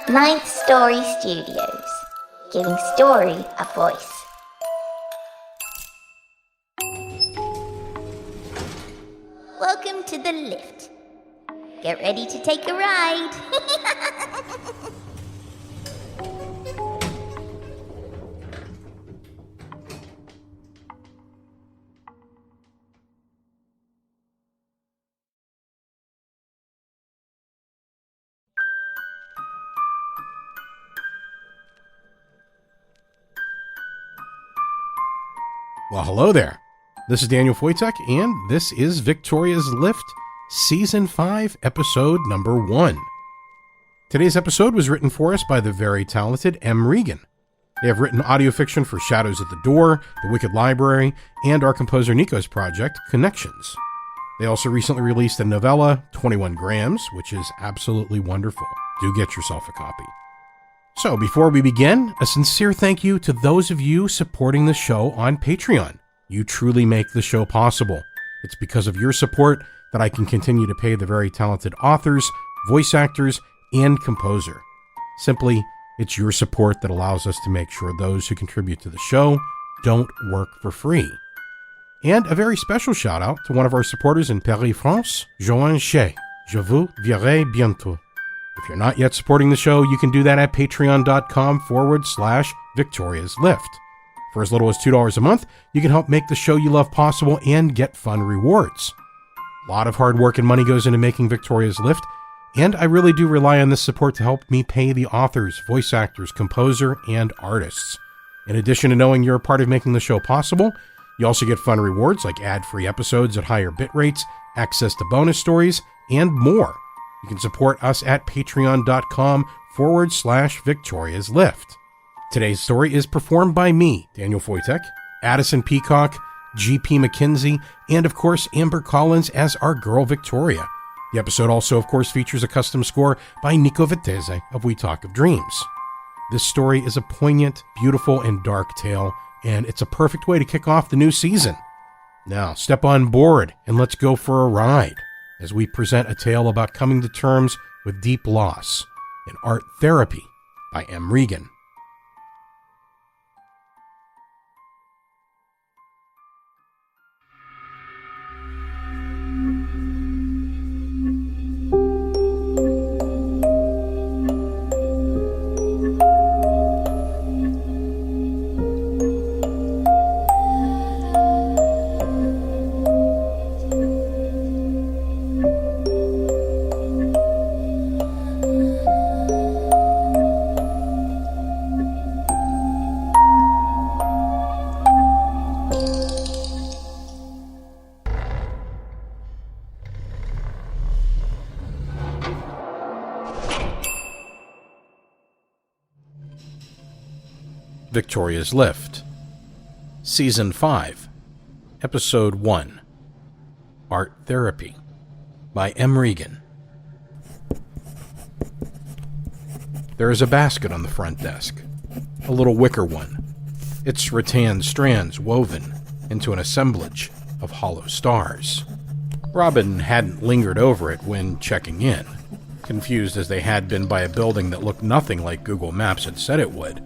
Ninth Story Studios, giving story a voice. Welcome to the lift. Get ready to take a ride. Well, hello there. This is Daniel Foytik, and this is Victoria's Lift, Season 5, Episode number 1. Today's episode was written for us by the very talented M. Regan. They have written audio fiction for Shadows at the Door, The Wicked Library, and our composer Nico's project, Connections. They also recently released a novella, 21 Grams, which is absolutely wonderful. Do get yourself a copy. So, before we begin, a sincere thank you to those of you supporting the show on Patreon. You truly make the show possible. It's because of your support that I can continue to pay the very talented authors, voice actors, and composer. Simply, it's your support that allows us to make sure those who contribute to the show don't work for free. And a very special shout out to one of our supporters in Paris, France, Joanne Shea. Je vous verrai bientôt. If you're not yet supporting the show, you can do that at patreon.com/Victoria's Lift. For as little as $2 a month, you can help make the show you love possible and get fun rewards. A lot of hard work and money goes into making Victoria's Lift, and I really do rely on this support to help me pay the authors, voice actors, composer, and artists. In addition to knowing you're a part of making the show possible, you also get fun rewards like ad-free episodes at higher bit rates, access to bonus stories, and more. You can support us at patreon.com/Victoria's Lift. Today's story is performed by me, Daniel Foytik, Addison Peacock, G.P. Mckenzie, and of course Amber Collins as our girl Victoria. The episode also of course features a custom score by Nico Vettese of We Talk of Dreams. This story is a poignant, beautiful, and dark tale, and it's a perfect way to kick off the new season. Now step on board and let's go for a ride as we present a tale about coming to terms with deep loss in Art Therapy by M. Regan. Victoria's Lift, Season 5, Episode 1, Art Therapy, by M. Regan. There is a basket on the front desk, a little wicker one, its rattan strands woven into an assemblage of hollow stars. Robin hadn't lingered over it when checking in, confused as they had been by a building that looked nothing like Google Maps had said it would,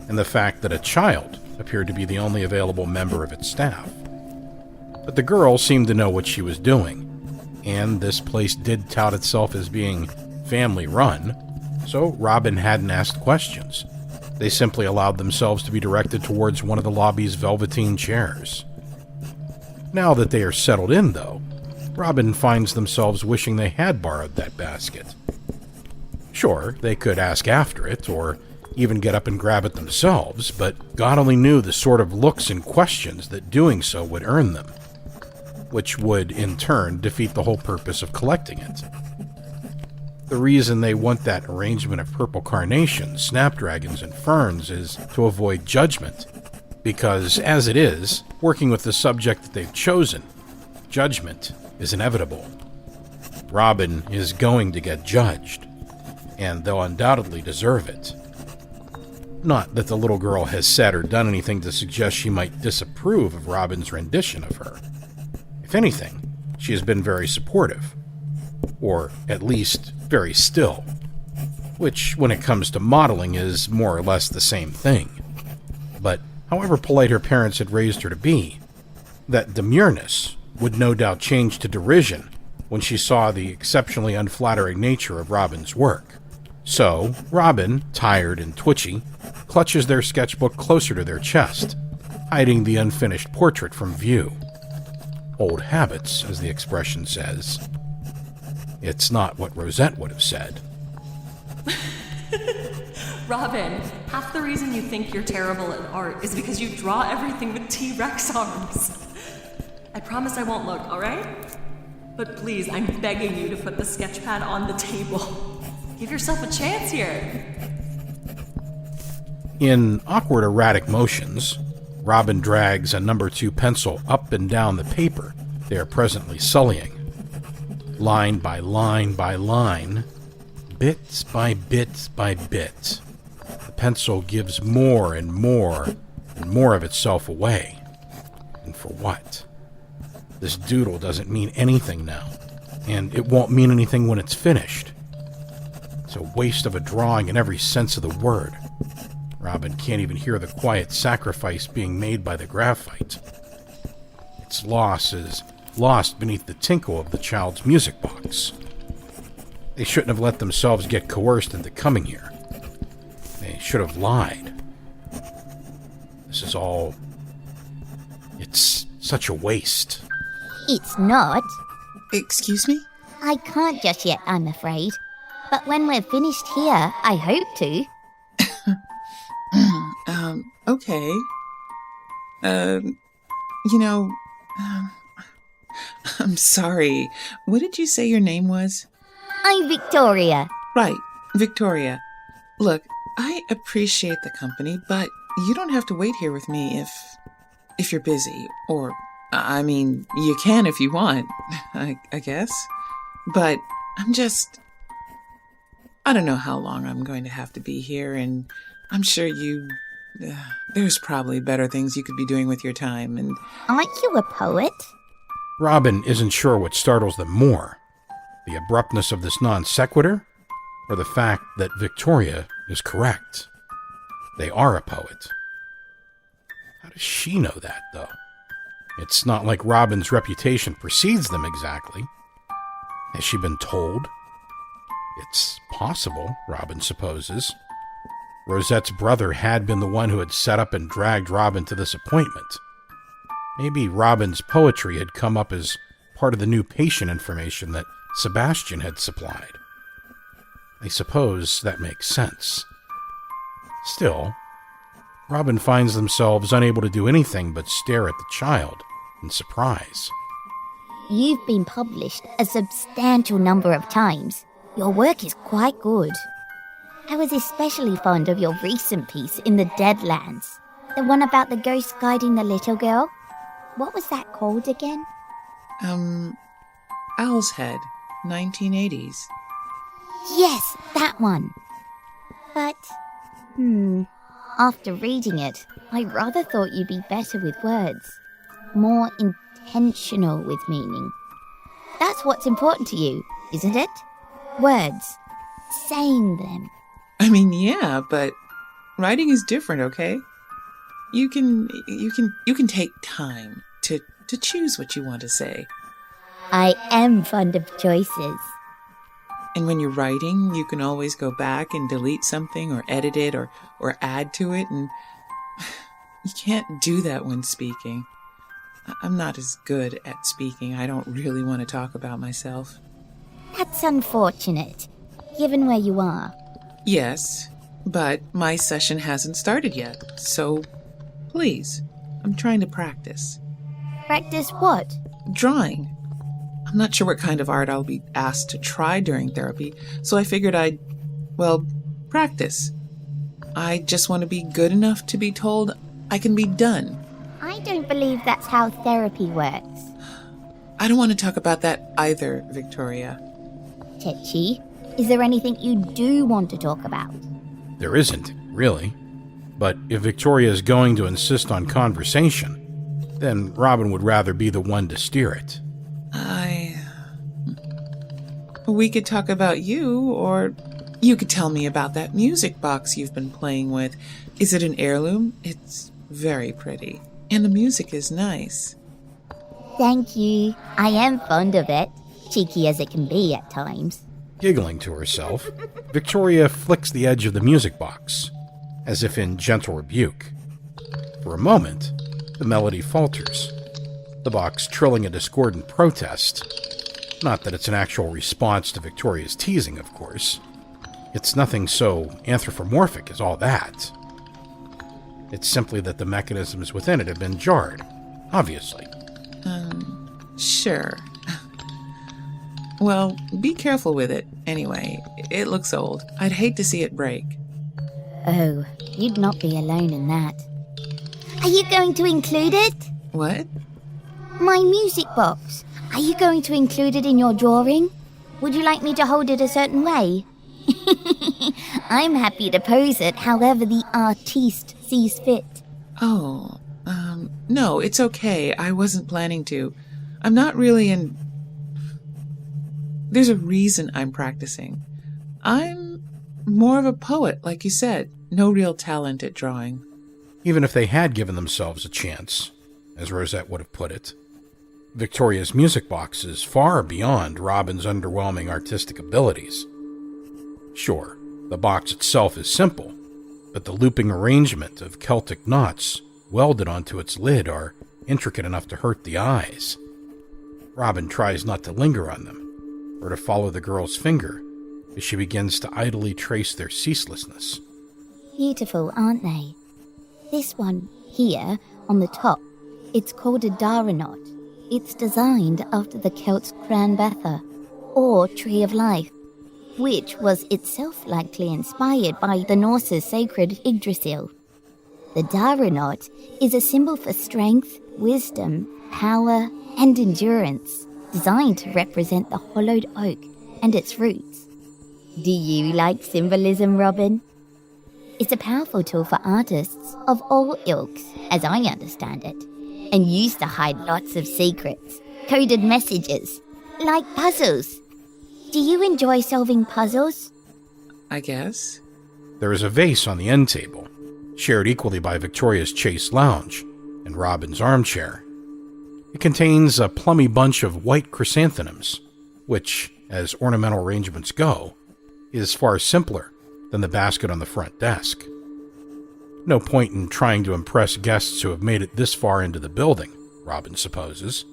and the fact that a child appeared to be the only available member of its staff. But the girl seemed to know what she was doing, and this place did tout itself as being family-run, so Robin hadn't asked questions. They simply allowed themselves to be directed towards one of the lobby's velveteen chairs. Now that they are settled in, though, Robin finds themselves wishing they had borrowed that basket. Sure, they could ask after it, or even get up and grab it themselves, but God only knew the sort of looks and questions that doing so would earn them, which would, in turn, defeat the whole purpose of collecting it. The reason they want that arrangement of purple carnations, snapdragons, and ferns is to avoid judgment, because, as it is, working with the subject that they've chosen, judgment is inevitable. Robin is going to get judged, and they'll undoubtedly deserve it. Not that the little girl has said or done anything to suggest she might disapprove of Robin's rendition of her. If anything, she has been very supportive, or at least very still, which, when it comes to modeling, is more or less the same thing. But however polite her parents had raised her to be, that demureness would no doubt change to derision when she saw the exceptionally unflattering nature of Robin's work. So, Robin, tired and twitchy, clutches their sketchbook closer to their chest, hiding the unfinished portrait from view. Old habits, as the expression says. It's not what Rosette would have said. Robin, half the reason you think you're terrible at art is because you draw everything with T-Rex arms. I promise I won't look, alright? But please, I'm begging you to put the sketchpad on the table. Give yourself a chance here. In awkward, erratic motions, Robin drags a number 2 pencil up and down the paper they are presently sullying. Line by line by line, bit by bit by bit, the pencil gives more and more and more of itself away. And for what? This doodle doesn't mean anything now, and it won't mean anything when it's finished. It's a waste of a drawing in every sense of the word. Robin can't even hear the quiet sacrifice being made by the graphite. Its loss is lost beneath the tinkle of the child's music box. They shouldn't have let themselves get coerced into coming here. They should have lied. This is all... It's such a waste. It's not. Excuse me? I can't just yet, I'm afraid. But when we're finished here, I hope to. Okay. I'm sorry. What did you say your name was? I'm Victoria. Right, Victoria. Look, I appreciate the company, but you don't have to wait here with me if you're busy. Or, I mean, you can if you want, I guess. But I don't know how long I'm going to have to be here, and I'm sure there's probably better things you could be doing with your time, and... Aren't you a poet? Robin isn't sure what startles them more, the abruptness of this non sequitur, or the fact that Victoria is correct. They are a poet. How does she know that, though? It's not like Robin's reputation precedes them exactly. Has she been told? It's possible, Robin supposes. Rosette's brother had been the one who had set up and dragged Robin to this appointment. Maybe Robin's poetry had come up as part of the new patient information that Sebastian had supplied. I suppose that makes sense. Still, Robin finds themselves unable to do anything but stare at the child in surprise. You've been published a substantial number of times. Your work is quite good. I was especially fond of your recent piece in the Deadlands. The one about the ghost guiding the little girl. What was that called again? Owl's Head, 1980s. Yes, that one. But, after reading it, I rather thought you'd be better with words. More intentional with meaning. That's what's important to you, isn't it? Words. Saying them. I mean, yeah, but writing is different, okay? You can take time to choose what you want to say. I am fond of choices. And when you're writing, you can always go back and delete something or edit it or add to it, and you can't do that when speaking. I'm not as good at speaking. I don't really want to talk about myself. That's unfortunate, given where you are. Yes, but my session hasn't started yet, so please, I'm trying to practice. Practice what? Drawing. I'm not sure what kind of art I'll be asked to try during therapy, so I figured practice. I just want to be good enough to be told I can be done. I don't believe that's how therapy works. I don't want to talk about that either, Victoria. Tetchi, is there anything you do want to talk about? There isn't, really. But if Victoria is going to insist on conversation, then Robin would rather be the one to steer it. We could talk about you, or You could tell me about that music box you've been playing with. Is it an heirloom? It's very pretty. And the music is nice. Thank you. I am fond of it, cheeky as it can be at times. Giggling to herself, Victoria flicks the edge of the music box, as if in gentle rebuke. For a moment, the melody falters, the box trilling a discordant protest. Not that it's an actual response to Victoria's teasing, of course. It's nothing so anthropomorphic as all that. It's simply that the mechanisms within it have been jarred, obviously. Sure. Well, be careful with it. Anyway, it looks old. I'd hate to see it break. Oh, you'd not be alone in that. Are you going to include it? What? My music box. Are you going to include it in your drawing? Would you like me to hold it a certain way? I'm happy to pose it however the artiste sees fit. Oh, no, it's okay. I wasn't planning to. I'm not really in... There's a reason I'm practicing. I'm more of a poet, like you said. No real talent at drawing. Even if they had given themselves a chance, as Rosette would have put it, Victoria's music box is far beyond Robin's underwhelming artistic abilities. Sure, the box itself is simple, but the looping arrangement of Celtic knots welded onto its lid are intricate enough to hurt the eyes. Robin tries not to linger on them, or to follow the girl's finger as she begins to idly trace their ceaselessness. Beautiful, aren't they? This one here, on the top, it's called a Dara knot. It's designed after the Celts' Cran Betha, or Tree of Life, which was itself likely inspired by the Norse's sacred Yggdrasil. The Dara knot is a symbol for strength, wisdom, power, and endurance, designed to represent the hollowed oak and its roots. Do you like symbolism, Robin? It's a powerful tool for artists of all ilks, as I understand it, and used to hide lots of secrets, coded messages, like puzzles. Do you enjoy solving puzzles? I guess. There is a vase on the end table, shared equally by Victoria's Chase Lounge and Robin's armchair. It contains a plummy bunch of white chrysanthemums, which, as ornamental arrangements go, is far simpler than the basket on the front desk. No point in trying to impress guests who have made it this far into the building, Robin supposes.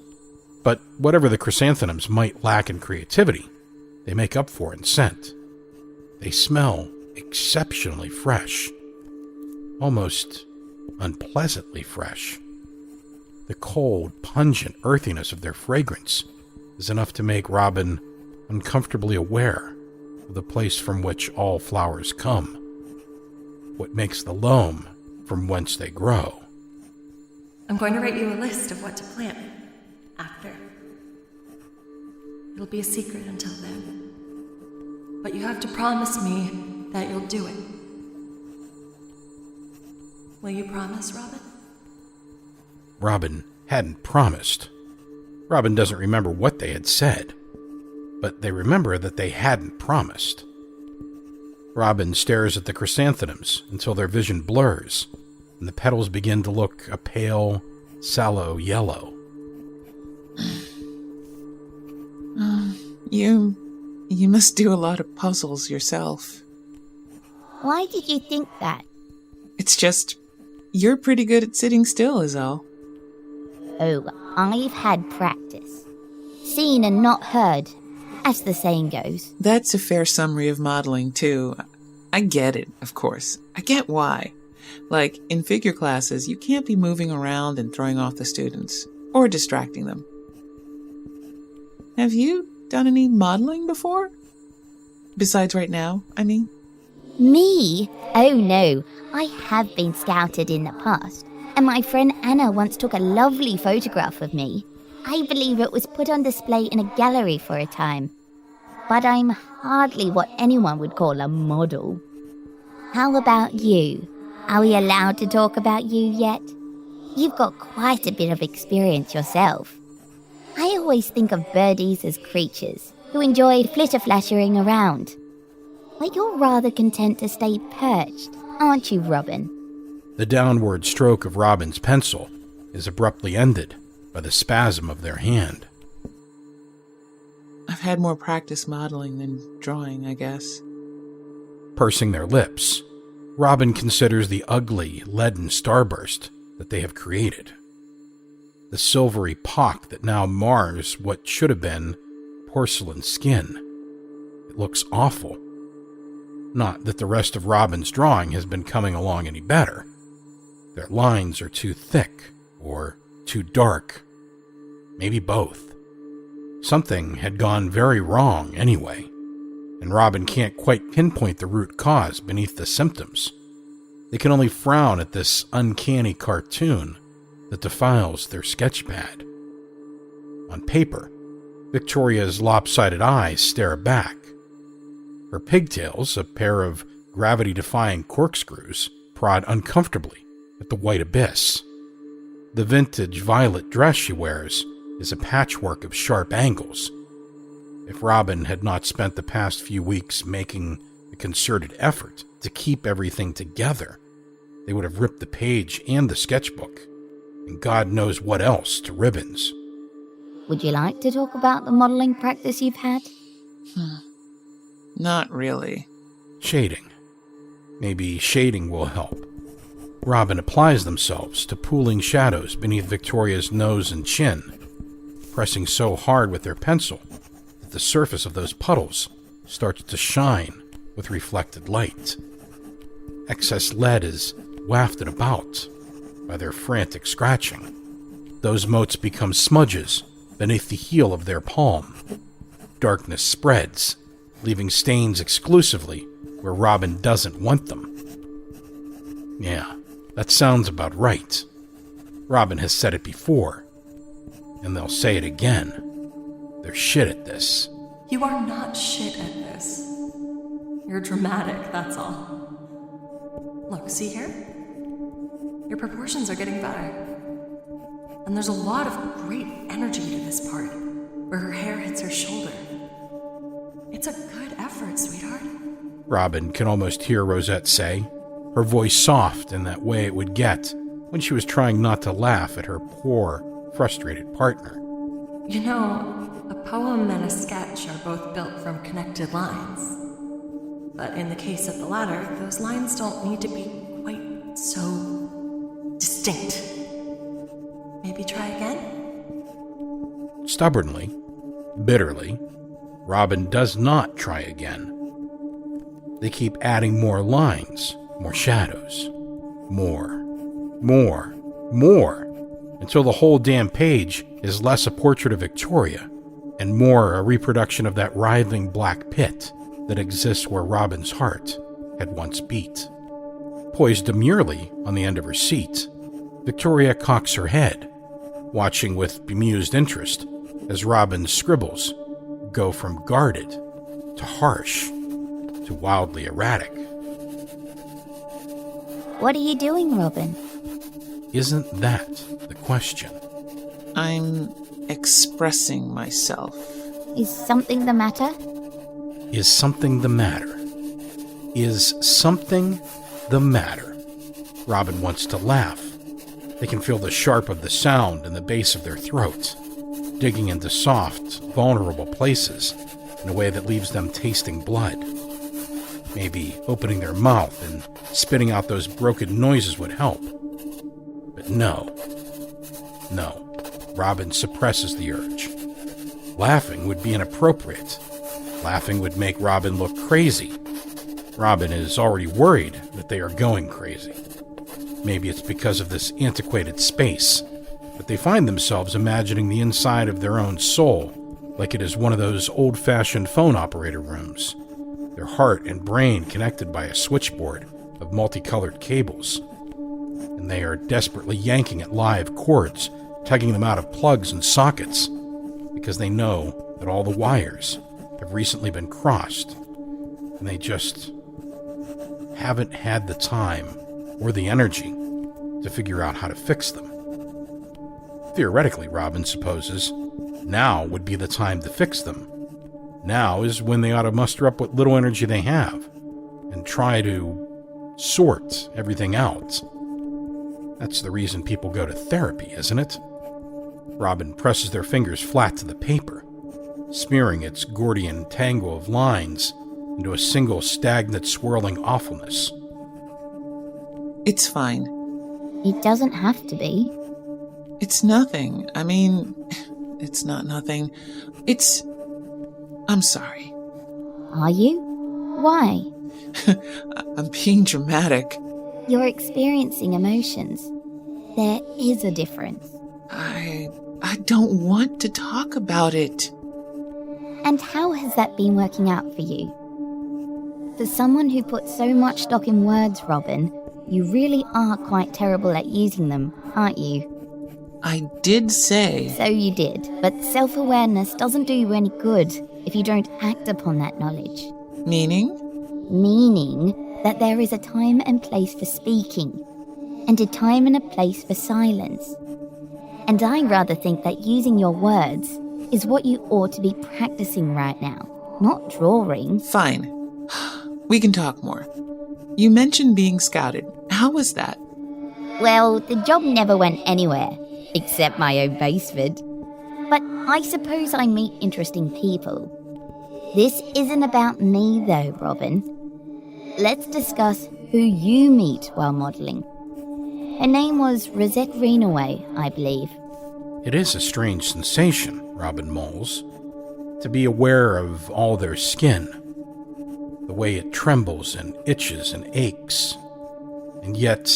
But whatever the chrysanthemums might lack in creativity, they make up for in scent. They smell exceptionally fresh, almost unpleasantly fresh. The cold, pungent earthiness of their fragrance is enough to make Robin uncomfortably aware of the place from which all flowers come, what makes the loam from whence they grow. I'm going to write you a list of what to plant after. It'll be a secret until then. But you have to promise me that you'll do it. Will you promise, Robin? Robin hadn't promised. Robin doesn't remember what they had said, but they remember that they hadn't promised. Robin stares at the chrysanthemums until their vision blurs, and the petals begin to look a pale, sallow yellow. You must do a lot of puzzles yourself. Why did you think that? It's just, you're pretty good at sitting still is all. Oh, I've had practice. Seen and not heard, as the saying goes. That's a fair summary of modeling, too. I get it, of course. I get why. Like, in figure classes, you can't be moving around and throwing off the students, or distracting them. Have you done any modeling before? Besides right now, I mean? Me? Oh no, I have been scouted in the past, and my friend Anna once took a lovely photograph of me. I believe it was put on display in a gallery for a time. But I'm hardly what anyone would call a model. How about you? Are we allowed to talk about you yet? You've got quite a bit of experience yourself. I always think of birdies as creatures who enjoy flitter-flattering around. But you're rather content to stay perched, aren't you, Robin? The downward stroke of Robin's pencil is abruptly ended by the spasm of their hand. I've had more practice modeling than drawing, I guess. Pursing their lips, Robin considers the ugly, leaden starburst that they have created. The silvery pock that now mars what should have been porcelain skin. It looks awful. Not that the rest of Robin's drawing has been coming along any better. Their lines are too thick, or too dark. Maybe both. Something had gone very wrong anyway, and Robin can't quite pinpoint the root cause beneath the symptoms. They can only frown at this uncanny cartoon that defiles their sketchpad. On paper, Victoria's lopsided eyes stare back. Her pigtails, a pair of gravity-defying corkscrews, prod uncomfortably at the white abyss. The vintage violet dress she wears is a patchwork of sharp angles. If Robin had not spent the past few weeks making a concerted effort to keep everything together, they would have ripped the page and the sketchbook, and God knows what else, to ribbons. Would you like to talk about the modeling practice you've had? Not really. Shading. Maybe shading will help. Robin applies themselves to pooling shadows beneath Victoria's nose and chin, pressing so hard with their pencil that the surface of those puddles starts to shine with reflected light. Excess lead is wafted about by their frantic scratching. Those motes become smudges beneath the heel of their palm. Darkness spreads, leaving stains exclusively where Robin doesn't want them. Yeah, that sounds about right. Robin has said it before, and they'll say it again. They're shit at this. You are not shit at this. You're dramatic, that's all. Look, see here? Your proportions are getting better. And there's a lot of great energy to this part, where her hair hits her shoulder. It's a good effort, sweetheart. Robin can almost hear Rosette say, her voice soft in that way it would get when she was trying not to laugh at her poor, frustrated partner. You know, a poem and a sketch are both built from connected lines. But in the case of the latter, those lines don't need to be quite so distinct. Maybe try again? Stubbornly, bitterly, Robin does not try again. They keep adding more lines, more shadows, more, until the whole damn page is less a portrait of Victoria and more a reproduction of that writhing black pit that exists where Robin's heart had once beat. Poised demurely on the end of her seat, Victoria cocks her head, watching with bemused interest as Robin's scribbles go from guarded to harsh to wildly erratic. What are you doing, Robin? Isn't that the question? I'm expressing myself. Is something the matter? Is something the matter? Is something the matter? Robin wants to laugh. They can feel the sharp of the sound in the base of their throat, digging into soft, vulnerable places in a way that leaves them tasting blood. Maybe opening their mouth and spitting out those broken noises would help. But no. Robin suppresses the urge. Laughing would be inappropriate. Laughing would make Robin look crazy. Robin is already worried that they are going crazy. Maybe it's because of this antiquated space, but they find themselves imagining the inside of their own soul like it is one of those old-fashioned phone operator rooms. Their heart and brain connected by a switchboard of multicolored cables. And they are desperately yanking at live cords, tugging them out of plugs and sockets, because they know that all the wires have recently been crossed, and they just haven't had the time or the energy to figure out how to fix them. Theoretically, Robin supposes, now would be the time to fix them. Now is when they ought to muster up what little energy they have and try to sort everything out. That's the reason people go to therapy, isn't it? Robin presses their fingers flat to the paper, smearing its Gordian tangle of lines into a single stagnant swirling awfulness. It's fine. It doesn't have to be. It's nothing. I mean, it's not nothing. I'm sorry. Are you? Why? I'm being dramatic. You're experiencing emotions. There is a difference. I don't want to talk about it. And how has that been working out for you? For someone who puts so much stock in words, Robin, you really are quite terrible at using them, aren't you? I did say... So you did, but self-awareness doesn't do you any good if you don't act upon that knowledge. Meaning? Meaning that there is a time and place for speaking, and a time and a place for silence. And I rather think that using your words is what you ought to be practicing right now, not drawing. Fine. We can talk more. You mentioned being scouted. How was that? Well, the job never went anywhere, except my own basement. But I suppose I meet interesting people. This isn't about me, though, Robin. Let's discuss who you meet while modelling. Her name was Rosette Greenaway, I believe. It is a strange sensation, Robin moles, to be aware of all their skin, the way it trembles and itches and aches, and yet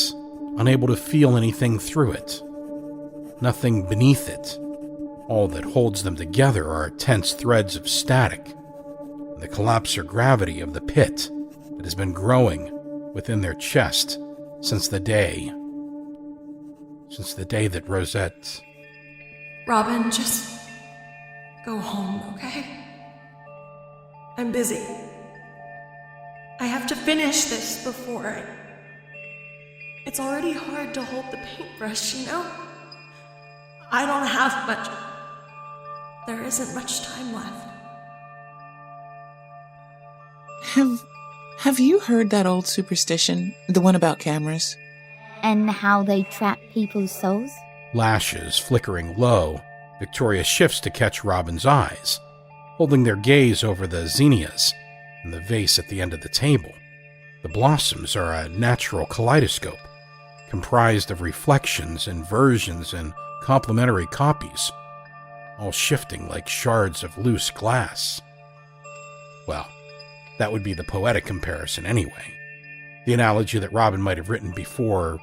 unable to feel anything through it. Nothing beneath it. All that holds them together are tense threads of static, and the collapsor gravity of the pit that has been growing within their chest since the day that Rosette... Robin, just go home, okay? I'm busy. I have to finish this before It's already hard to hold the paintbrush, you know? I don't have much... There isn't much time left. Have you heard that old superstition? The one about cameras? And how they trap people's souls? Lashes flickering low, Victoria shifts to catch Robin's eyes, holding their gaze over the zinnias in the vase at the end of the table. The blossoms are a natural kaleidoscope, comprised of reflections, inversions, and complementary copies, all shifting like shards of loose glass. Well, that would be the poetic comparison anyway. The analogy that Robin might have written before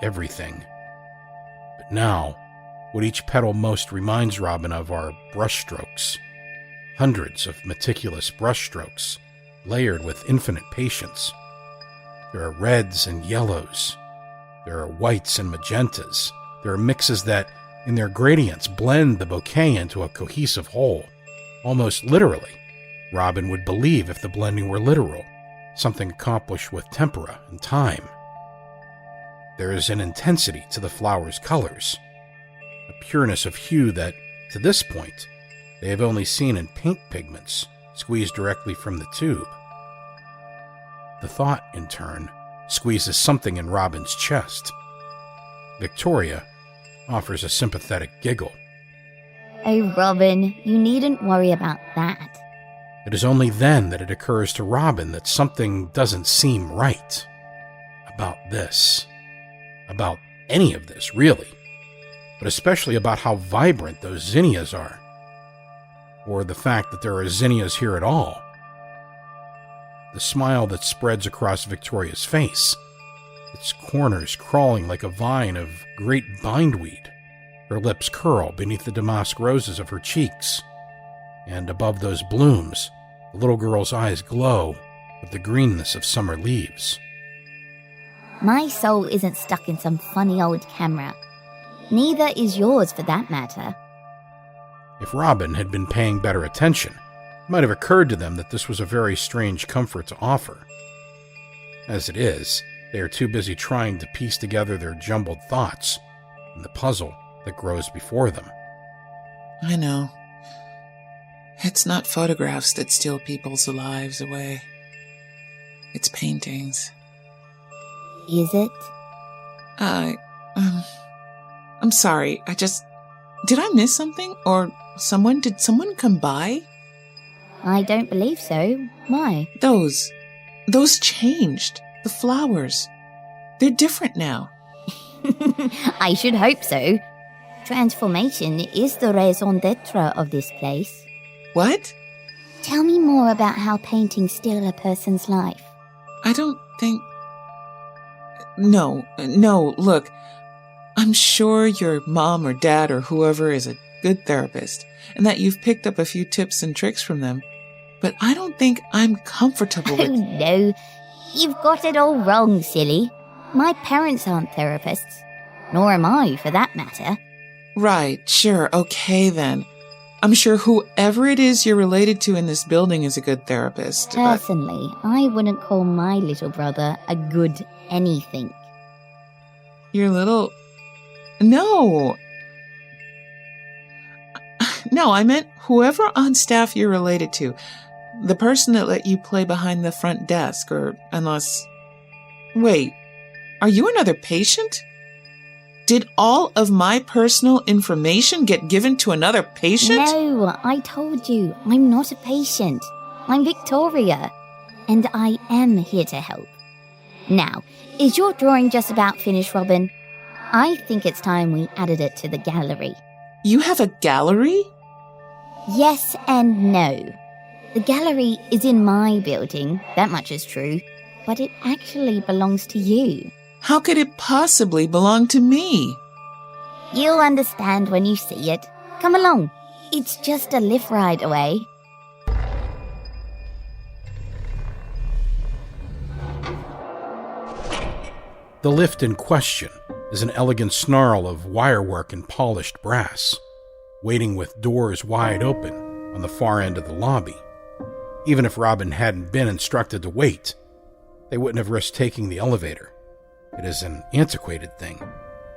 everything. But now, what each petal most reminds Robin of are brushstrokes. Hundreds of meticulous brushstrokes, layered with infinite patience. There are reds and yellows. There are whites and magentas. There are mixes that, in their gradients, blend the bouquet into a cohesive whole. Almost literally. Robin would believe if the blending were literal, something accomplished with tempera and time. There is an intensity to the flower's colors, a pureness of hue that, to this point, they have only seen in paint pigments squeezed directly from the tube. The thought, in turn, squeezes something in Robin's chest. Victoria offers a sympathetic giggle. Oh, Robin, you needn't worry about that. It is only then that it occurs to Robin that something doesn't seem right about this. About any of this, really. But especially about how vibrant those zinnias are. Or the fact that there are zinnias here at all. The smile that spreads across Victoria's face, its corners crawling like a vine of great bindweed. Her lips curl beneath the damask roses of her cheeks. And above those blooms, the little girl's eyes glow with the greenness of summer leaves. My soul isn't stuck in some funny old camera. Neither is yours, for that matter. If Robin had been paying better attention, it might have occurred to them that this was a very strange comfort to offer. As it is, they are too busy trying to piece together their jumbled thoughts in the puzzle that grows before them. I know. It's not photographs that steal people's lives away. It's paintings. Is it? I'm sorry. Did I miss something? Or did someone come by? I don't believe so. Why? Those changed. The flowers. They're different now. I should hope so. Transformation is the raison d'etre of this place. What? Tell me more about how paintings steal a person's life. I don't think... No, look. I'm sure your mom or dad or whoever is a good therapist, and that you've picked up a few tips and tricks from them. But I don't think I'm comfortable with... Oh, no. You've got it all wrong, silly. My parents aren't therapists. Nor am I, for that matter. Right, sure, okay then. I'm sure whoever it is you're related to in this building is a good therapist. Personally, I wouldn't call my little brother a good anything. Your little... No, I meant whoever on staff you're related to. The person that let you play behind the front desk, or unless... Wait, are you another patient? Did all of my personal information get given to another patient? No, I told you, I'm not a patient. I'm Victoria, and I am here to help. Now, is your drawing just about finished, Robin? I think it's time we added it to the gallery. You have a gallery? Yes and no. The gallery is in my building, that much is true, but it actually belongs to you. How could it possibly belong to me? You'll understand when you see it. Come along. It's just a lift ride away. The lift in question is an elegant snarl of wirework and polished brass, waiting with doors wide open on the far end of the lobby. Even if Robin hadn't been instructed to wait, they wouldn't have risked taking the elevator. It is an antiquated thing,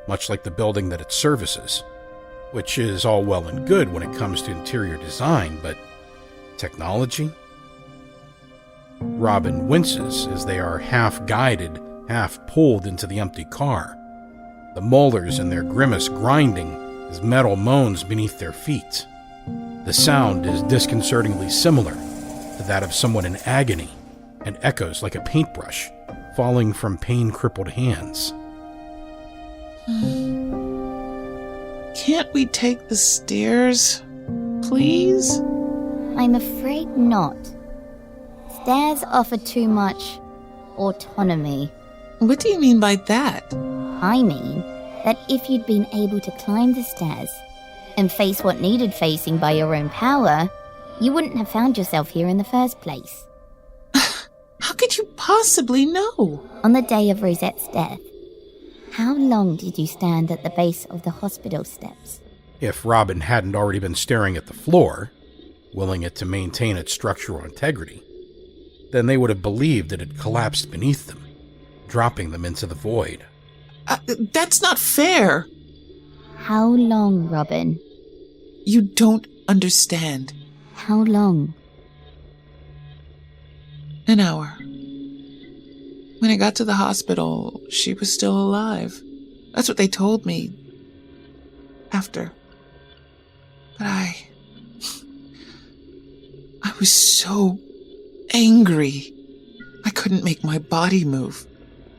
much like the building that it services, which is all well and good when it comes to interior design, but technology? Robin winces as they are half-guided, half-pulled into the empty car, the molars in their grimace grinding as metal moans beneath their feet. The sound is disconcertingly similar to that of someone in agony and echoes like a paintbrush falling from pain-crippled hands. Can't we take the stairs, please? I'm afraid not. Stairs offer too much autonomy. What do you mean by that? I mean that if you'd been able to climb the stairs and face what needed facing by your own power, you wouldn't have found yourself here in the first place. How could you possibly know? On the day of Rosette's death, how long did you stand at the base of the hospital steps? If Robin hadn't already been staring at the floor, willing it to maintain its structural integrity, then they would have believed it had collapsed beneath them, dropping them into the void. That's not fair. How long, Robin? You don't understand. How long? An hour. When I got to the hospital, she was still alive. That's what they told me. After. But I was so angry. I couldn't make my body move.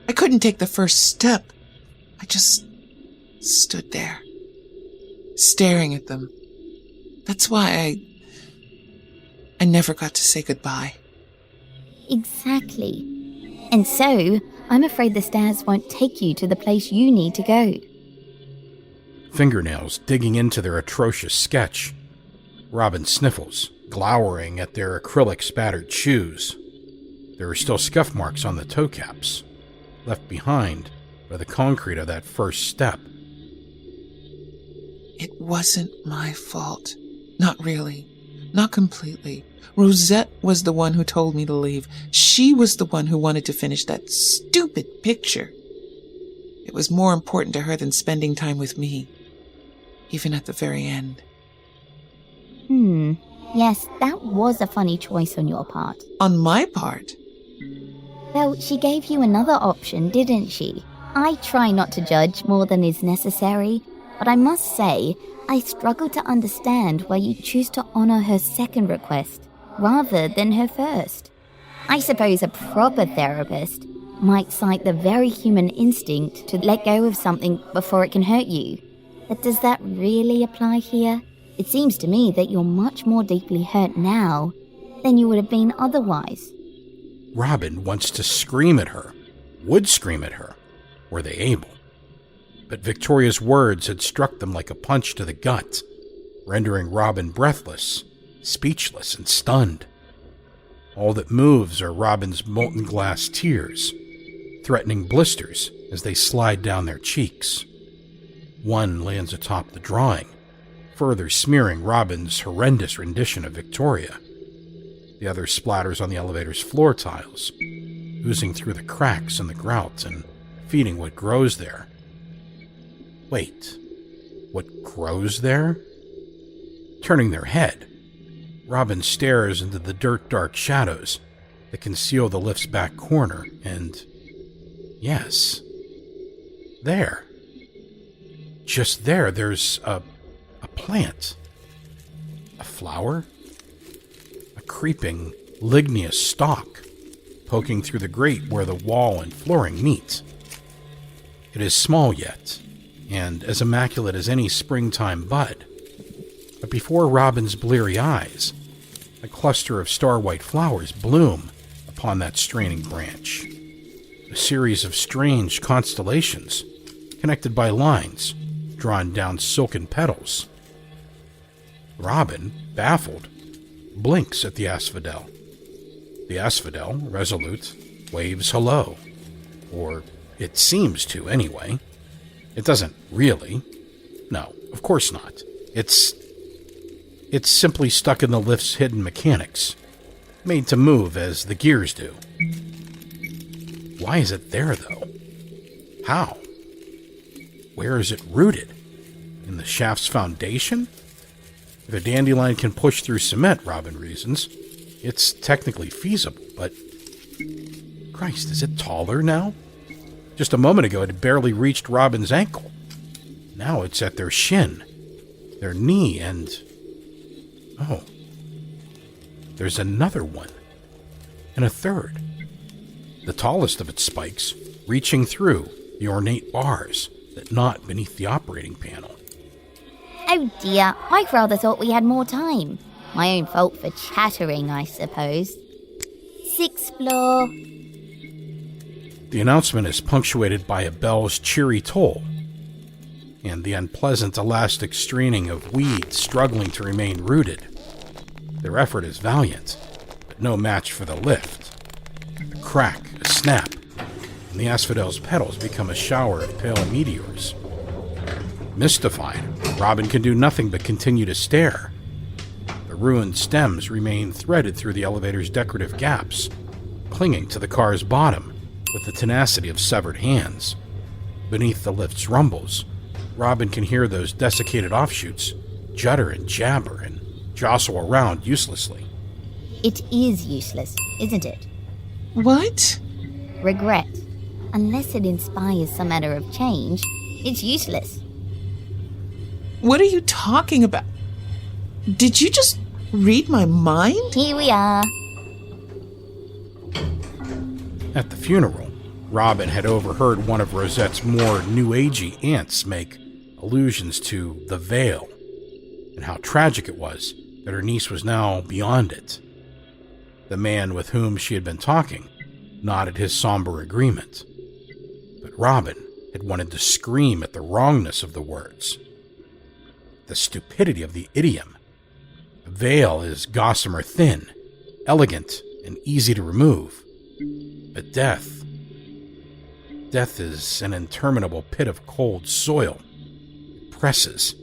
I couldn't take the first step. I just stood there, staring at them. That's why I never got to say goodbye. Exactly. And so, I'm afraid the stairs won't take you to the place you need to go. Fingernails digging into their atrocious sketch. Robin sniffles, glowering at their acrylic spattered shoes. There are still scuff marks on the toe caps, left behind by the concrete of that first step. It wasn't my fault. Not really. Not completely. Rosette was the one who told me to leave. She was the one who wanted to finish that stupid picture. It was more important to her than spending time with me, even at the very end. Yes, that was a funny choice on your part. On my part? Well, she gave you another option, didn't she? I try not to judge more than is necessary, but I must say, I struggle to understand why you choose to honor her second request rather than her first. I suppose a proper therapist might cite the very human instinct to let go of something before it can hurt you. But does that really apply here? It seems to me that you're much more deeply hurt now than you would have been otherwise. Robin wants to scream at her, would scream at her, were they able. But Victoria's words had struck them like a punch to the gut, rendering Robin breathless, speechless, and stunned. All that moves are Robin's molten glass tears, threatening blisters as they slide down their cheeks. One lands atop the drawing, further smearing Robin's horrendous rendition of Victoria. The other splatters on the elevator's floor tiles, oozing through the cracks in the grout and feeding what grows there. Wait, what grows there? Turning their head, Robin stares into the dirt-dark shadows that conceal the lift's back corner, and yes, there. Just there's a plant. A flower? A creeping, ligneous stalk poking through the grate where the wall and flooring meet. It is small yet, and as immaculate as any springtime bud. But before Robin's bleary eyes, a cluster of star-white flowers bloom upon that straining branch. A series of strange constellations, connected by lines drawn down silken petals. Robin, baffled, blinks at the asphodel. The asphodel, resolute, waves hello. Or it seems to, anyway. It doesn't really. No, of course not. It's simply stuck in the lift's hidden mechanics, made to move as the gears do. Why is it there, though? How? Where is it rooted? In the shaft's foundation? If a dandelion can push through cement, Robin reasons, it's technically feasible, but Christ, is it taller now? Just a moment ago, it had barely reached Robin's ankle. Now it's at their shin, their knee, and... oh, there's another one, and a third. The tallest of its spikes, reaching through the ornate bars that knot beneath the operating panel. Oh dear, I rather thought we had more time. My own fault for chattering, I suppose. 6th floor. The announcement is punctuated by a bell's cheery toll, and the unpleasant elastic straining of weeds struggling to remain rooted. Their effort is valiant, but no match for the lift. A crack, a snap, and the asphodel's petals become a shower of pale meteors. Mystified, Robin can do nothing but continue to stare. The ruined stems remain threaded through the elevator's decorative gaps, clinging to the car's bottom with the tenacity of severed hands. Beneath the lift's rumbles, Robin can hear those desiccated offshoots judder and jabber and jostle around uselessly. It is useless, isn't it? What? Regret. Unless it inspires some manner of change, it's useless. What are you talking about? Did you just read my mind? Here we are. At the funeral, Robin had overheard one of Rosette's more New Agey aunts make allusions to the veil, and how tragic it was that her niece was now beyond it. The man with whom she had been talking nodded his somber agreement, but Robin had wanted to scream at the wrongness of the words. The stupidity of the idiom. A veil is gossamer thin, elegant, and easy to remove. But death is an interminable pit of cold soil. It presses,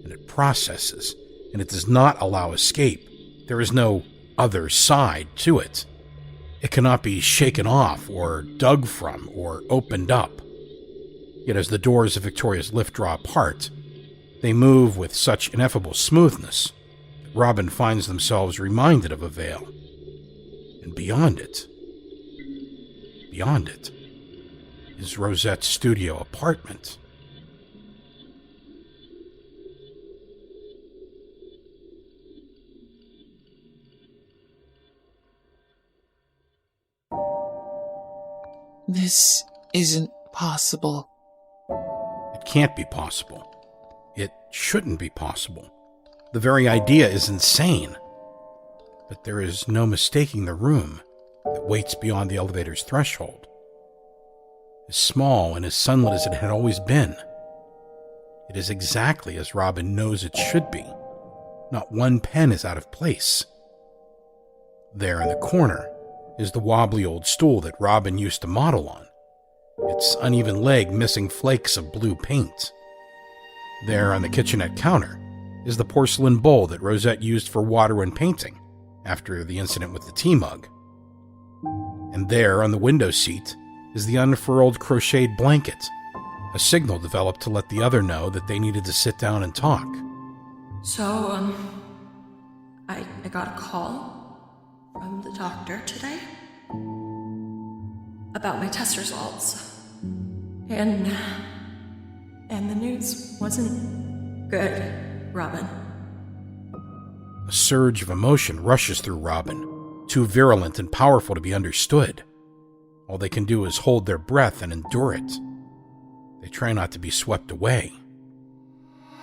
and it processes, and it does not allow escape. There is no other side to it. It cannot be shaken off, or dug from, or opened up. Yet as the doors of Victoria's lift draw apart, they move with such ineffable smoothness that Robin finds themselves reminded of a veil. And beyond it, is Rosette's studio apartment. This isn't possible. It can't be possible. It shouldn't be possible. The very idea is insane. But there is no mistaking the room that waits beyond the elevator's threshold. As small and as sunlit as it had always been, it is exactly as Robin knows it should be. Not one pen is out of place. There in the corner is the wobbly old stool that Robin used to model on, its uneven leg missing flakes of blue paint. There on the kitchenette counter is the porcelain bowl that Rosette used for water and painting after the incident with the tea mug. And there on the window seat is the unfurled crocheted blanket, a signal developed to let the other know that they needed to sit down and talk. So, I got a call from the doctor today about my test results. And the news wasn't good, Robin. A surge of emotion rushes through Robin, too virulent and powerful to be understood. All they can do is hold their breath and endure it. They try not to be swept away.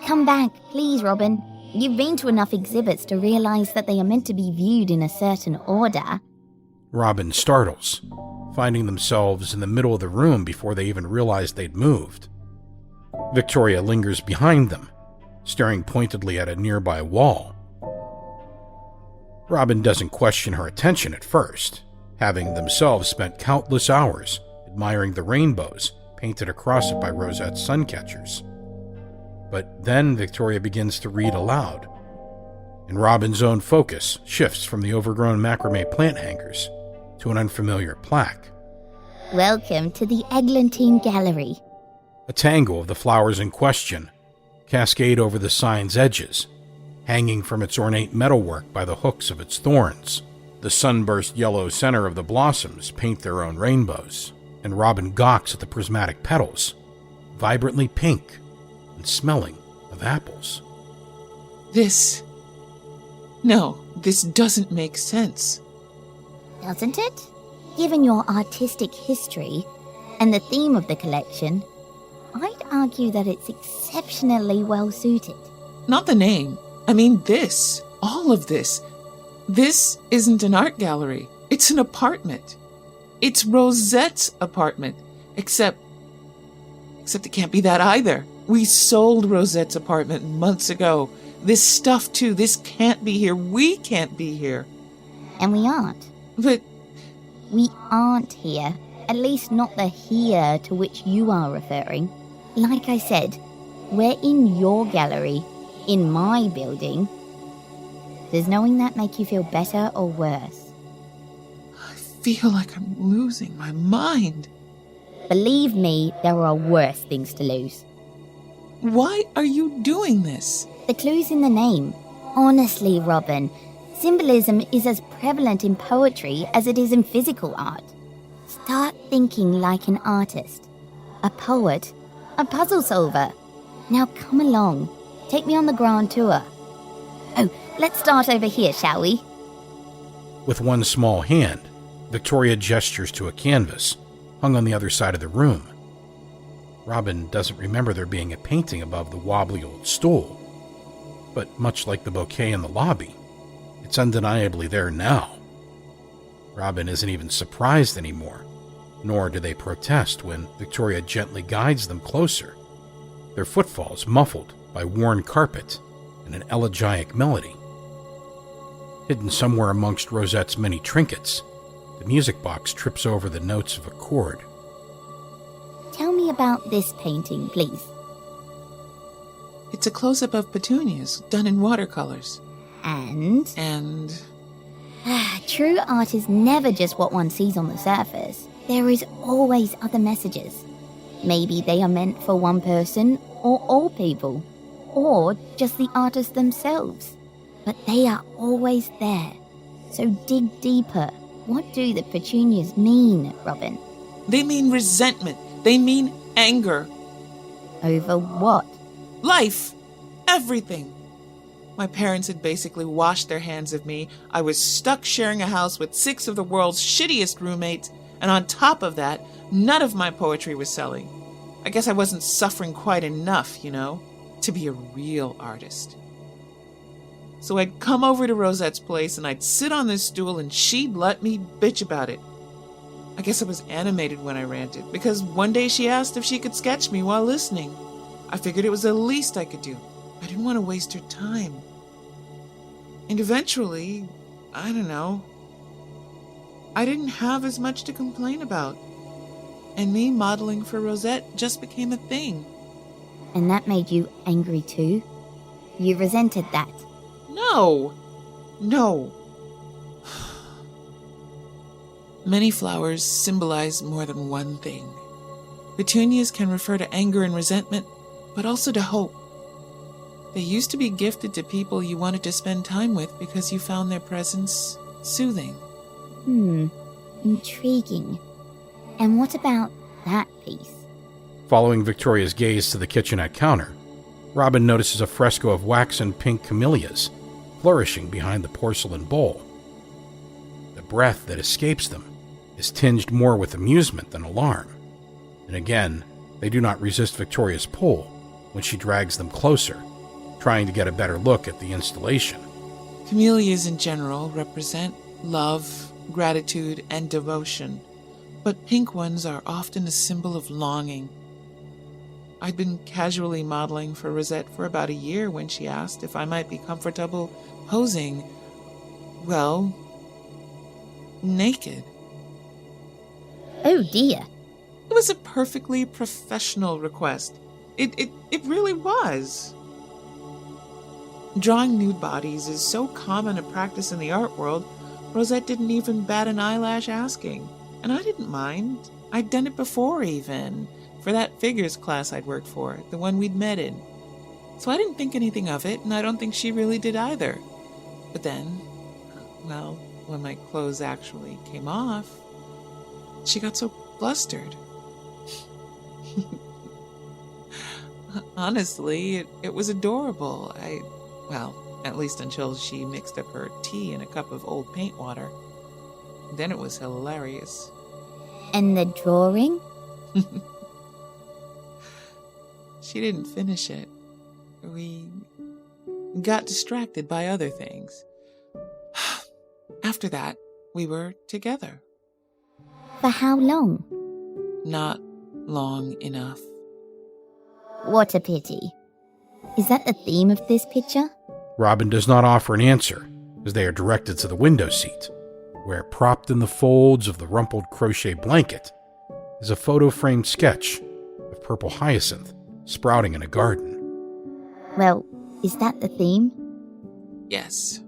Come back, please, Robin. You've been to enough exhibits to realize that they are meant to be viewed in a certain order. Robin startles, finding themselves in the middle of the room before they even realize they'd moved. Victoria lingers behind them, staring pointedly at a nearby wall. Robin doesn't question her attention at first, having themselves spent countless hours admiring the rainbows painted across it by Rosette's sun catchers. But then Victoria begins to read aloud, and Robin's own focus shifts from the overgrown macrame plant hangers to an unfamiliar plaque. Welcome to the Eglantine Gallery. A tangle of the flowers in question cascade over the sign's edges, hanging from its ornate metalwork by the hooks of its thorns. The sunburst yellow center of the blossoms paint their own rainbows, and Robin gawks at the prismatic petals, vibrantly pink and smelling of apples. This doesn't make sense. Doesn't it? Given your artistic history and the theme of the collection, I'd argue that it's exceptionally well suited. Not the name. I mean this. All of this. This isn't an art gallery. It's an apartment. It's Rosette's apartment. Except it can't be that either. We sold Rosette's apartment months ago. This stuff too. This can't be here. We can't be here. And we aren't. But we aren't here. At least not the here to which you are referring. Like I said, we're in your gallery, in my building. Does knowing that make you feel better or worse? I feel like I'm losing my mind. Believe me, there are worse things to lose. Why are you doing this? The clue's in the name. Honestly, Robin, symbolism is as prevalent in poetry as it is in physical art. Start thinking like an artist, a poet, a puzzle solver. Now come along. Take me on the grand tour. Oh, let's start over here, shall we? With one small hand, Victoria gestures to a canvas hung on the other side of the room. Robin doesn't remember there being a painting above the wobbly old stool, but much like the bouquet in the lobby, it's undeniably there now. Robin isn't even surprised anymore, nor do they protest when Victoria gently guides them closer, their footfalls muffled by worn carpet and an elegiac melody. Hidden somewhere amongst Rosette's many trinkets, the music box trips over the notes of a chord. Tell me about this painting, please. It's a close-up of petunias, done in watercolors. And? True art is never just what one sees on the surface. There is always other messages. Maybe they are meant for one person or all people, or just the artists themselves. but they are always there. So dig deeper. What do the petunias mean, Robin? They mean resentment. They mean anger. Over what? Life. Everything. My parents had basically washed their hands of me. I was stuck sharing a house with 6 of the world's shittiest roommates, and on top of that, none of my poetry was selling. I guess I wasn't suffering quite enough, to be a real artist. So I'd come over to Rosette's place and I'd sit on this stool and she'd let me bitch about it. I guess I was animated when I ranted, because one day she asked if she could sketch me while listening. I figured it was the least I could do. I didn't want to waste her time. And eventually, I don't know, I didn't have as much to complain about. And me modeling for Rosette just became a thing. And that made you angry too? You resented that? No. Many flowers symbolize more than one thing. Petunias can refer to anger and resentment, but also to hope. They used to be gifted to people you wanted to spend time with because you found their presence soothing. Intriguing. And what about that piece? Following Victoria's gaze to the kitchenette counter, Robin notices a fresco of waxen pink camellias flourishing behind the porcelain bowl. The breath that escapes them is tinged more with amusement than alarm, and again, they do not resist Victoria's pull when she drags them closer, trying to get a better look at the installation. Camellias in general represent love, gratitude, and devotion, but pink ones are often a symbol of longing. I'd been casually modeling for Rosette for about a year when she asked if I might be comfortable posing, well, naked. Oh dear. It was a perfectly professional request. It really was. Drawing nude bodies is so common a practice in the art world, Rosette didn't even bat an eyelash asking. And I didn't mind. I'd done it before even, for that figures class I'd worked for, the one we'd met in. So I didn't think anything of it, and I don't think she really did either. But then, well, when my clothes actually came off, she got so flustered. Honestly, it was adorable. At least until she mixed up her tea in a cup of old paint water. Then it was hilarious. And the drawing? She didn't finish it. We got distracted by other things. After that, we were together. For how long? Not long enough. What a pity. Is that the theme of this picture? Robin does not offer an answer, as they are directed to the window seat, where, propped in the folds of the rumpled crochet blanket, is a photo-framed sketch of purple hyacinth sprouting in a garden. Well, is that the theme? Yes.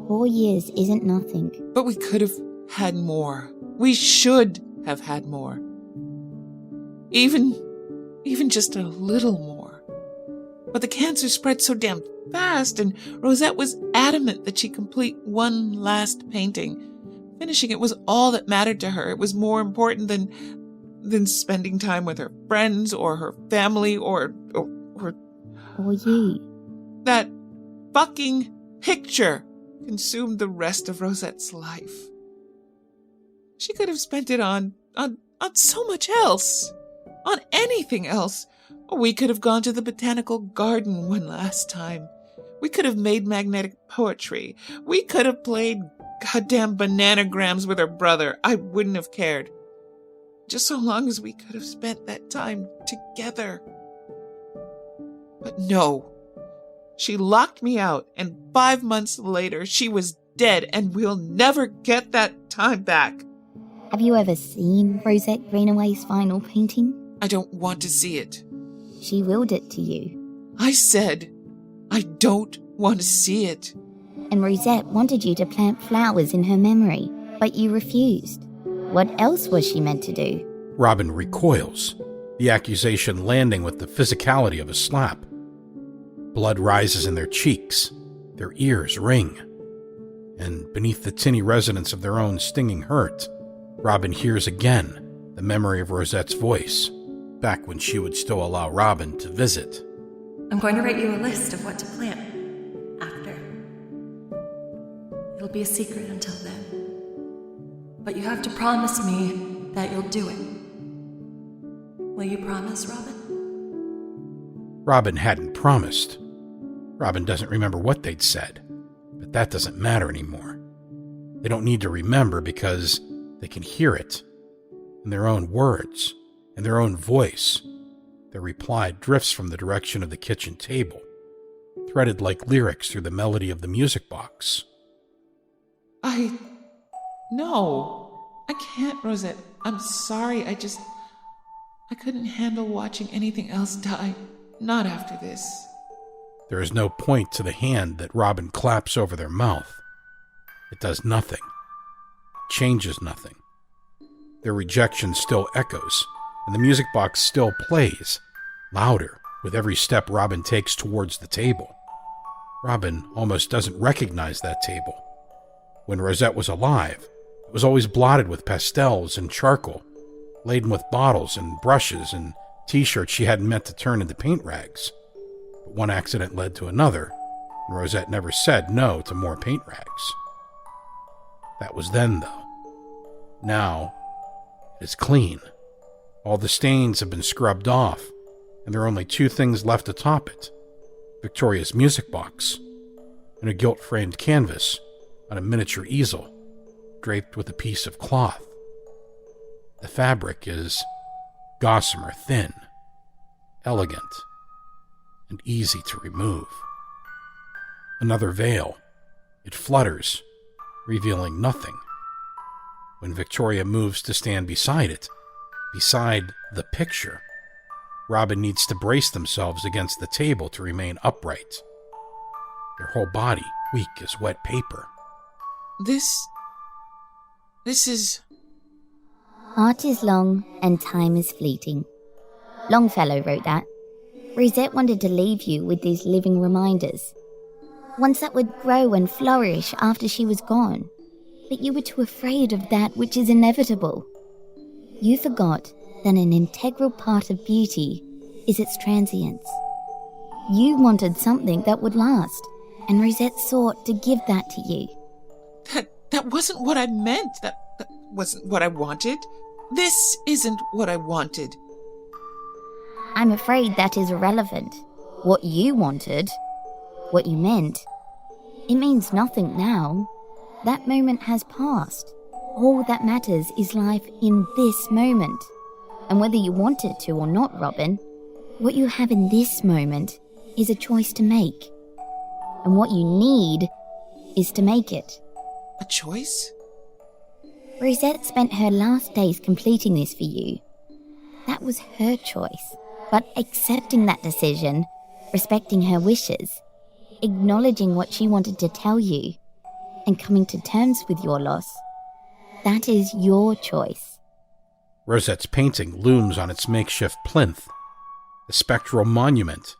4 years isn't nothing. But we could have had more. We should have had more. Even just a little more. But the cancer spread so damn fast, and Rosette was adamant that she complete one last painting. Finishing it was all that mattered to her. It was more important than spending time with her friends or her family or you. That fucking picture consumed the rest of Rosette's life. She could have spent it on so much else. On anything else. We could have gone to the botanical garden one last time. We could have made magnetic poetry. We could have played goddamn bananagrams with her brother. I wouldn't have cared. Just so long as we could have spent that time together. But no. She locked me out, and 5 months later she was dead, and we'll never get that time back. Have you ever seen Rosette Greenaway's final painting? I don't want to see it. She willed it to you. I said, I don't want to see it. And Rosette wanted you to plant flowers in her memory, but you refused. What else was she meant to do? Robin recoils, the accusation landing with the physicality of a slap. Blood rises in their cheeks, Their ears ring. And beneath the tinny resonance of their own stinging hurt, Robin hears again the memory of Rosette's voice, back when she would still allow Robin to visit. I'm going to write you a list of what to plant after. It'll be a secret until then. But you have to promise me that you'll do it. Will you promise, Robin? Robin hadn't promised. Robin doesn't remember what they'd said, but that doesn't matter anymore. They don't need to remember because they can hear it in their own words, in their own voice. Their reply drifts from the direction of the kitchen table, threaded like lyrics through the melody of the music box. No, I can't, Rosette. I'm sorry, I couldn't handle watching anything else die. Not after this. There is no point to the hand that Robin claps over their mouth. It does nothing. Changes nothing. Their rejection still echoes, and the music box still plays, louder with every step Robin takes towards the table. Robin almost doesn't recognize that table. When Rosette was alive, it was always blotted with pastels and charcoal, laden with bottles and brushes and t-shirts she hadn't meant to turn into paint rags. But one accident led to another, and Rosette never said no to more paint rags. That was then, though. Now, it is clean. All the stains have been scrubbed off, and there are only two things left atop it: Victoria's music box and a gilt-framed canvas on a miniature easel draped with a piece of cloth. The fabric is gossamer thin, elegant, and easy to remove. Another veil. It flutters, revealing nothing. When Victoria moves to stand beside it, beside the picture, Robin needs to brace themselves against the table to remain upright. Their whole body weak as wet paper. This is... Art is long and time is fleeting. Longfellow wrote that. Rosette wanted to leave you with these living reminders, ones that would grow and flourish after she was gone. But you were too afraid of that which is inevitable. You forgot that an integral part of beauty is its transience. You wanted something that would last, and Rosette sought to give that to you. That wasn't what I meant. That wasn't what I wanted. This isn't what I wanted. I'm afraid that is irrelevant. What you wanted, what you meant, it means nothing now. That moment has passed. All that matters is life in this moment. And whether you want it to or not, Robin, what you have in this moment is a choice to make. And what you need is to make it. A choice? Rosette spent her last days completing this for you. That was her choice. But accepting that decision, respecting her wishes, acknowledging what she wanted to tell you, and coming to terms with your loss, that is your choice. Rosette's painting looms on its makeshift plinth, a spectral monument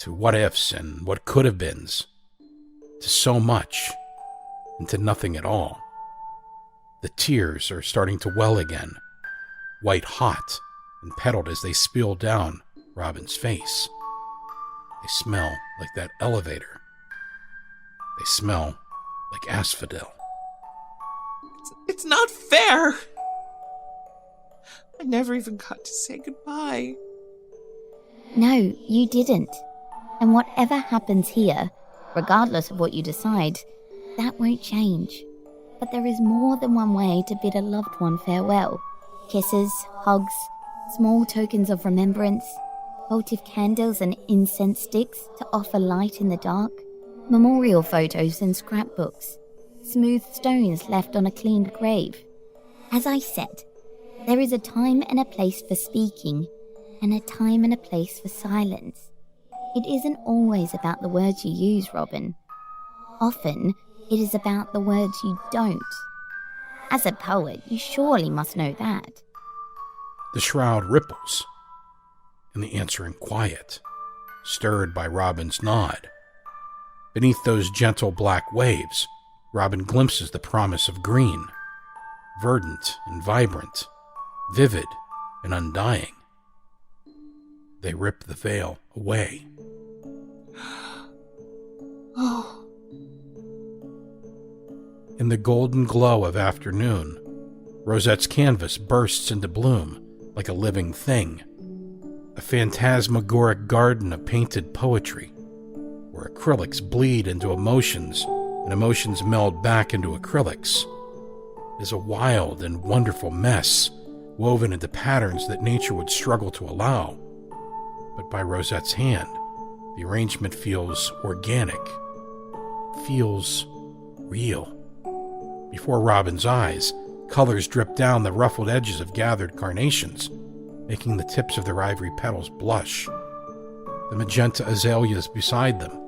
to what-ifs and what could-have-beens, to so much and to nothing at all. The tears are starting to well again, white hot and petaled as they spill down Robin's face. They smell like that elevator. They smell like asphodel. It's not fair. I never even got to say goodbye. No, you didn't. And whatever happens here, regardless of what you decide, that won't change. But there is more than one way to bid a loved one farewell. Kisses, hugs, small tokens of remembrance, votive candles and incense sticks to offer light in the dark, memorial photos and scrapbooks, smooth stones left on a cleaned grave. As I said, there is a time and a place for speaking, and a time and a place for silence. It isn't always about the words you use, Robin. Often, it is about the words you don't. As a poet, you surely must know that. The shroud ripples, and the answering quiet, stirred by Robin's nod. Beneath those gentle black waves, Robin glimpses the promise of green, verdant and vibrant, vivid and undying. They rip the veil away. Oh. In the golden glow of afternoon, Rosette's canvas bursts into bloom like a living thing, a phantasmagoric garden of painted poetry, where acrylics bleed into emotions and emotions meld back into acrylics. It is a wild and wonderful mess, woven into patterns that nature would struggle to allow. But by Rosette's hand, the arrangement feels organic. It feels real. Before Robin's eyes, colors drip down the ruffled edges of gathered carnations, making the tips of their ivory petals blush. The magenta azaleas beside them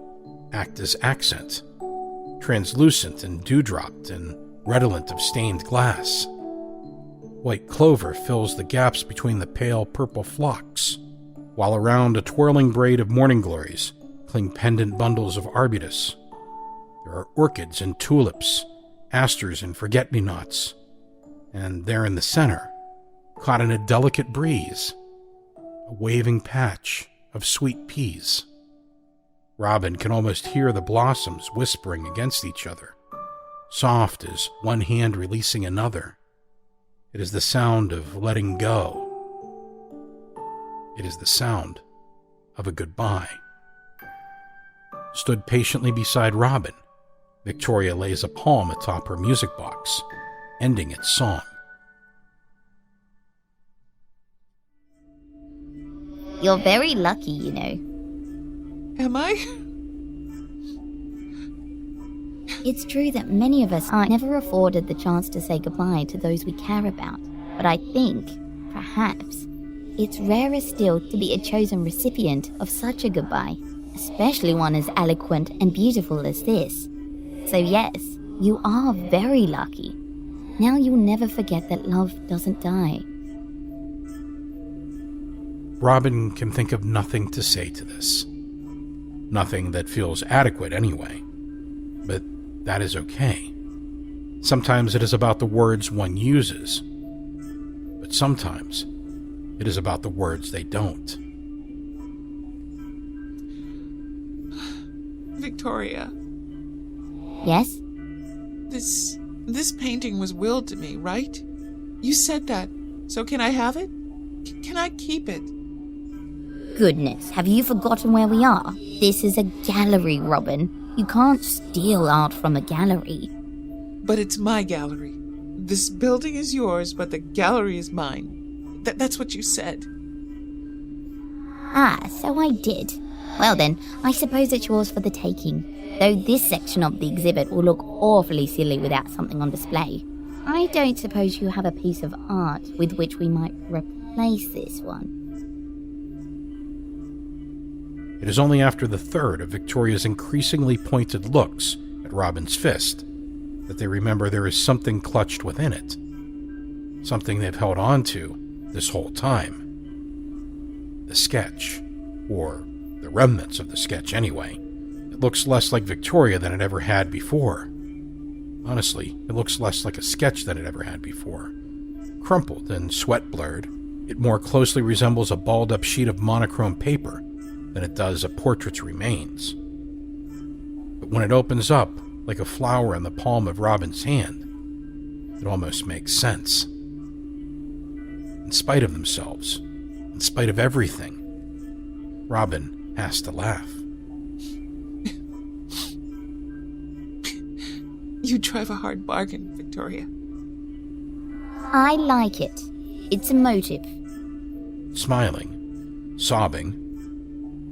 act as accent, translucent and dewdropped and redolent of stained glass. White clover fills the gaps between the pale purple phlox, while around a twirling braid of morning glories cling pendant bundles of arbutus. There are orchids and tulips, asters and forget-me-nots, and there in the center, caught in a delicate breeze, a waving patch of sweet peas. Robin can almost hear the blossoms whispering against each other, soft as one hand releasing another. It is the sound of letting go. It is the sound of a goodbye. Stood patiently beside Robin, Victoria lays a palm atop her music box, ending its song. You're very lucky, you know. Am I? It's true that many of us are never afforded the chance to say goodbye to those we care about, but I think, perhaps, it's rarer still to be a chosen recipient of such a goodbye, especially one as eloquent and beautiful as this. So yes, you are very lucky. Now you'll never forget that love doesn't die. Robin can think of nothing to say to this. Nothing that feels adequate anyway. But that is okay. Sometimes it is about the words one uses. But sometimes it is about the words they don't. Victoria. Yes? This painting was willed to me, right? You said that. So can I have it? Can I keep it? Goodness, have you forgotten where we are? This is a gallery, Robin. You can't steal art from a gallery. But it's my gallery. This building is yours, but the gallery is mine. That's what you said. Ah, so I did. Well then, I suppose it's yours for the taking. Though this section of the exhibit will look awfully silly without something on display. I don't suppose you have a piece of art with which we might replace this one. It is only after the third of Victoria's increasingly pointed looks at Robin's fist that they remember there is something clutched within it. Something they've held on to this whole time. The sketch, or the remnants of the sketch anyway. It looks less like Victoria than it ever had before. Honestly, it looks less like a sketch than it ever had before. Crumpled and sweat-blurred, it more closely resembles a balled-up sheet of monochrome paper than it does a portrait's remains. But when it opens up like a flower in the palm of Robin's hand, it almost makes sense. In spite of themselves, in spite of everything, Robin has to laugh. You drive a hard bargain, Victoria. I like it. It's emotive. Smiling, sobbing,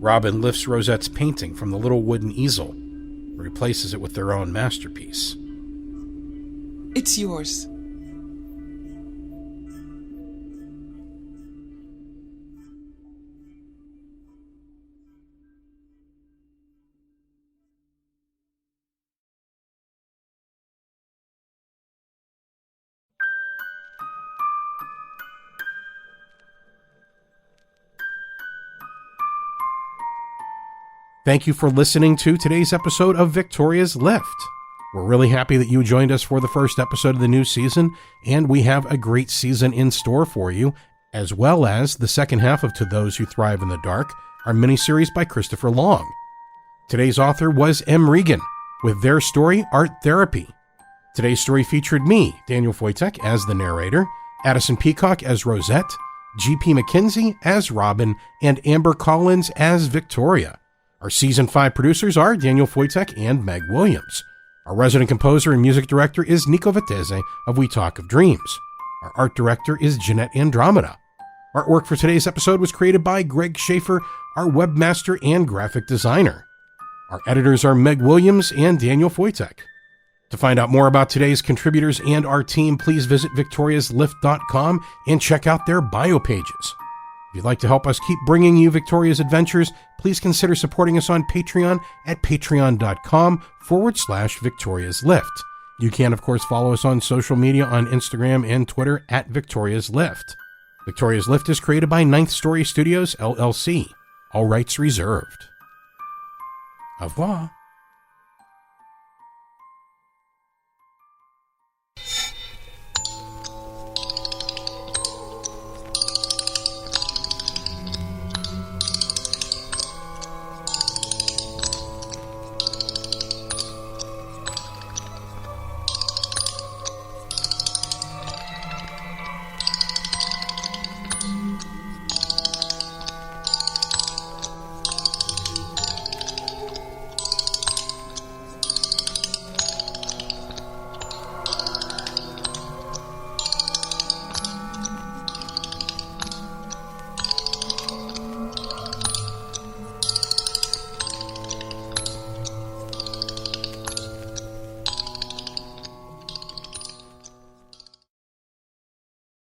Robin lifts Rosette's painting from the little wooden easel and replaces it with their own masterpiece. It's yours. Thank you for listening to today's episode of Victoria's Lift. We're really happy that you joined us for the first episode of the new season, and we have a great season in store for you, as well as the second half of To Those Who Thrive in the Dark, our miniseries by Christopher Long. Today's author was M. Regan, with their story, Art Therapy. Today's story featured me, Daniel Foytik, as the narrator, Addison Peacock as Rosette, G.P. Mckenzie as Robin, and Amber Collins as Victoria. Our Season 5 producers are Daniel Foytik and Meg Williams. Our resident composer and music director is Nico Vettese of We Talk of Dreams. Our art director is Jeanette Andromeda. Artwork for today's episode was created by Greg Shaffer, our webmaster and graphic designer. Our editors are Meg Williams and Daniel Foytik. To find out more about today's contributors and our team, please visit victoriaslift.com and check out their bio pages. If you'd like to help us keep bringing you Victoria's adventures, please consider supporting us on Patreon at patreon.com/victoriaslift. You can, of course, follow us on social media on Instagram and Twitter at Victoria's Lift. Victoria's Lift is created by Ninth Story Studios, LLC. All rights reserved. Au revoir.